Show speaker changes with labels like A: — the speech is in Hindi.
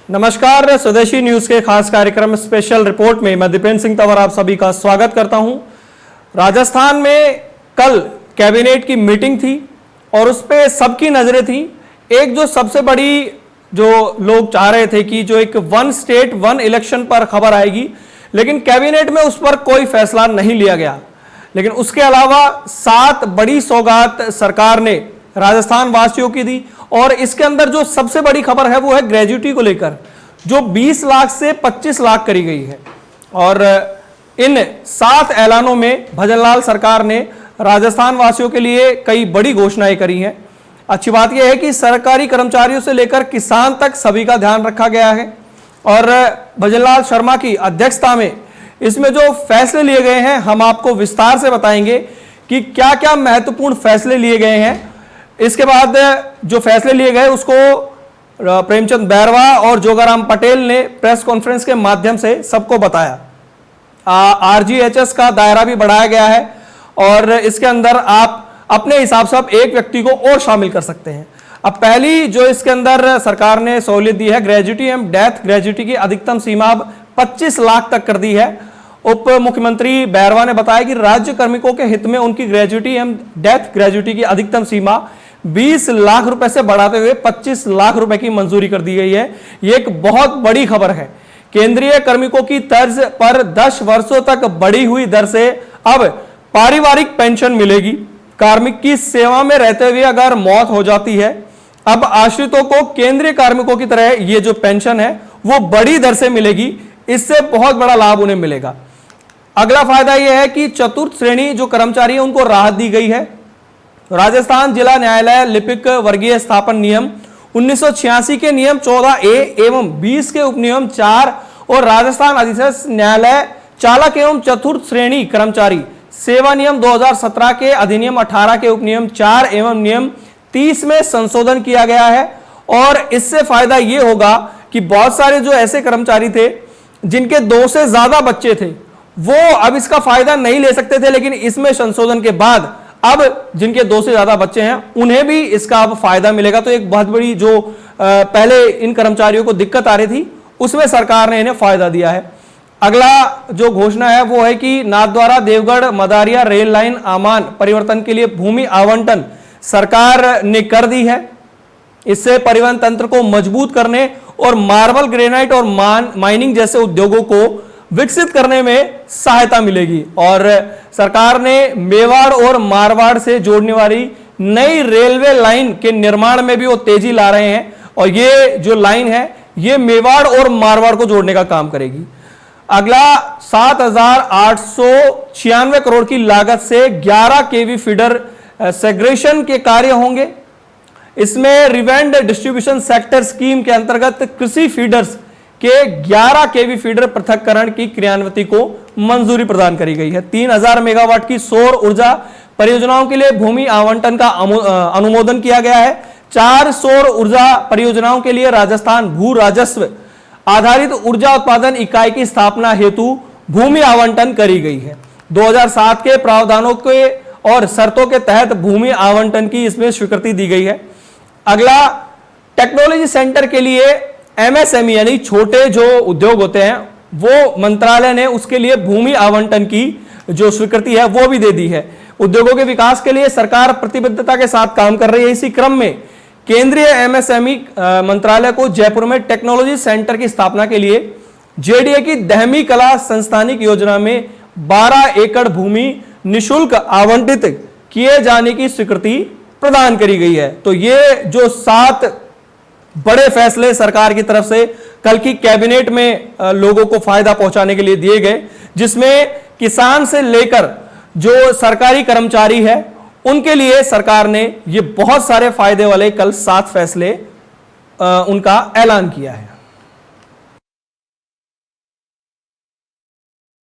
A: नमस्कार, स्वदेशी न्यूज के खास कार्यक्रम स्पेशल रिपोर्ट में मैं दीपेंद्र सिंह तंवर आप सभी का स्वागत करता हूं। राजस्थान में कल कैबिनेट की मीटिंग थी और उस पे सबकी नजरें थी। एक जो सबसे बड़ी जो लोग चाह रहे थे कि जो एक वन स्टेट वन इलेक्शन पर खबर आएगी, लेकिन कैबिनेट में उस पर कोई फैसला नहीं लिया गया। लेकिन उसके अलावा 7 बड़ी सौगात सरकार ने राजस्थान वासियों की दी और इसके अंदर जो सबसे बड़ी खबर है वो है ग्रेजुटी को लेकर, जो 20 लाख से 25 लाख करी गई है। और इन 7 ऐलानों में भजनलाल सरकार ने राजस्थान वासियों के लिए कई बड़ी घोषणाएं करी हैं। अच्छी बात यह है कि सरकारी कर्मचारियों से लेकर किसान तक सभी का ध्यान रखा गया है और भजनलाल शर्मा की अध्यक्षता में इसमें जो फैसले लिए गए हैं हम आपको विस्तार से बताएंगे कि क्या क्या महत्वपूर्ण फैसले लिए गए हैं। इसके बाद जो फैसले लिए गए उसको प्रेमचंद बैरवा और जोगाराम पटेल ने प्रेस कॉन्फ्रेंस के माध्यम से सबको बताया। आरजीएचएस का दायरा भी बढ़ाया गया है और इसके अंदर आप अपने हिसाब से आप एक व्यक्ति को और शामिल कर सकते हैं। अब पहली जो इसके अंदर सरकार ने सहूलियत दी है, ग्रेजुटी एवं डेथ ग्रेजुटी की अधिकतम सीमा अब 25 लाख तक कर दी है। उप मुख्यमंत्री बैरवा ने बताया कि राज्य कार्मिकों के हित में उनकी ग्रेजुटी एवं डेथ ग्रेजुटी की अधिकतम सीमा 20 लाख रुपए से बढ़ाते हुए 25 लाख रुपए की मंजूरी कर दी गई है। ये एक बहुत बड़ी खबर है। केंद्रीय कार्मिकों की तर्ज पर 10 वर्षों तक बढ़ी हुई दर से अब पारिवारिक पेंशन मिलेगी। कार्मिक की सेवा में रहते हुए अगर मौत हो जाती है, अब आश्रितों को केंद्रीय कार्मिकों की तरह ये जो पेंशन है वो बड़ी दर से मिलेगी। इससे बहुत बड़ा लाभ उन्हें मिलेगा। अगला फायदा यह है कि चतुर्थ श्रेणी जो कर्मचारी है उनको राहत दी गई है। राजस्थान जिला न्यायालय लिपिक वर्गीय स्थापन नियम 1986 के नियम 14A एवं 20 के उपनियम 4 और राजस्थान अधिशेष न्यायालय चालक एवं चतुर्थ श्रेणी कर्मचारी सेवा नियम 2017 के अधिनियम 18 के उपनियम 4 एवं नियम 30 में संशोधन किया गया है। और इससे फायदा यह होगा कि बहुत सारे जो ऐसे कर्मचारी थे जिनके 2 से ज्यादा बच्चे थे वो अब इसका फायदा नहीं ले सकते थे, लेकिन इसमें संशोधन के बाद अब जिनके 2 से ज्यादा बच्चे हैं उन्हें भी इसका अब फायदा मिलेगा। तो एक बहुत बड़ी जो पहले इन कर्मचारियों को दिक्कत आ रही थी उसमें सरकार ने इन्हें फायदा दिया है। अगला जो घोषणा है वो है कि नाथद्वारा देवगढ़ मदारिया रेल लाइन आमान परिवर्तन के लिए भूमि आवंटन सरकार ने कर दी है। इससे परिवहन तंत्र को मजबूत करने और मार्बल ग्रेनाइट और माइनिंग जैसे उद्योगों को विकसित करने में सहायता मिलेगी। और सरकार ने मेवाड़ और मारवाड़ से जोड़ने वाली नई रेलवे लाइन के निर्माण में भी वो तेजी ला रहे हैं और ये जो लाइन है ये मेवाड़ और मारवाड़ को जोड़ने का काम करेगी। अगला 7,896 करोड़ की लागत से 11 केवी फीडर सेग्रेशन के कार्य होंगे। इसमें रिवेंड डिस्ट्रीब्यूशन सेक्टर स्कीम के अंतर्गत कृषि फीडर्स के 11 केवी फीडर पृथक्करण की क्रियान्विति को मंजूरी प्रदान करी गई है। 3000 मेगावाट की सौर ऊर्जा परियोजनाओं के लिए भूमि आवंटन का अनुमोदन किया गया है। 4 सौर ऊर्जा परियोजनाओं के लिए राजस्थान भू राजस्व आधारित ऊर्जा उत्पादन इकाई की स्थापना हेतु भूमि आवंटन करी गई है। 2007 के प्रावधानों के और शर्तों के तहत भूमि आवंटन की इसमें स्वीकृति दी गई है। अगला टेक्नोलॉजी सेंटर के लिए एमएसएमई यानी छोटे जो उद्योग होते हैं वो मंत्रालय ने उसके लिए भूमि आवंटन की जो स्वीकृति है वो भी दे दी है। उद्योगों के विकास के लिए सरकार प्रतिबद्धता के साथ काम कर रही है। इसी क्रम में केंद्रीय एमएसएमई मंत्रालय को जयपुर में टेक्नोलॉजी सेंटर की स्थापना के लिए जेडीए की दहमी कला संस्थानिक योजना में 12 एकड़ भूमि निशुल्क आवंटित किए जाने की स्वीकृति प्रदान करी गई है। तो ये जो 7 बड़े फैसले सरकार की तरफ से कल की कैबिनेट में लोगों को फायदा पहुंचाने के लिए दिए गए, जिसमें किसान से लेकर जो सरकारी कर्मचारी है उनके लिए सरकार ने ये बहुत सारे फायदे वाले कल 7 फैसले उनका ऐलान किया है।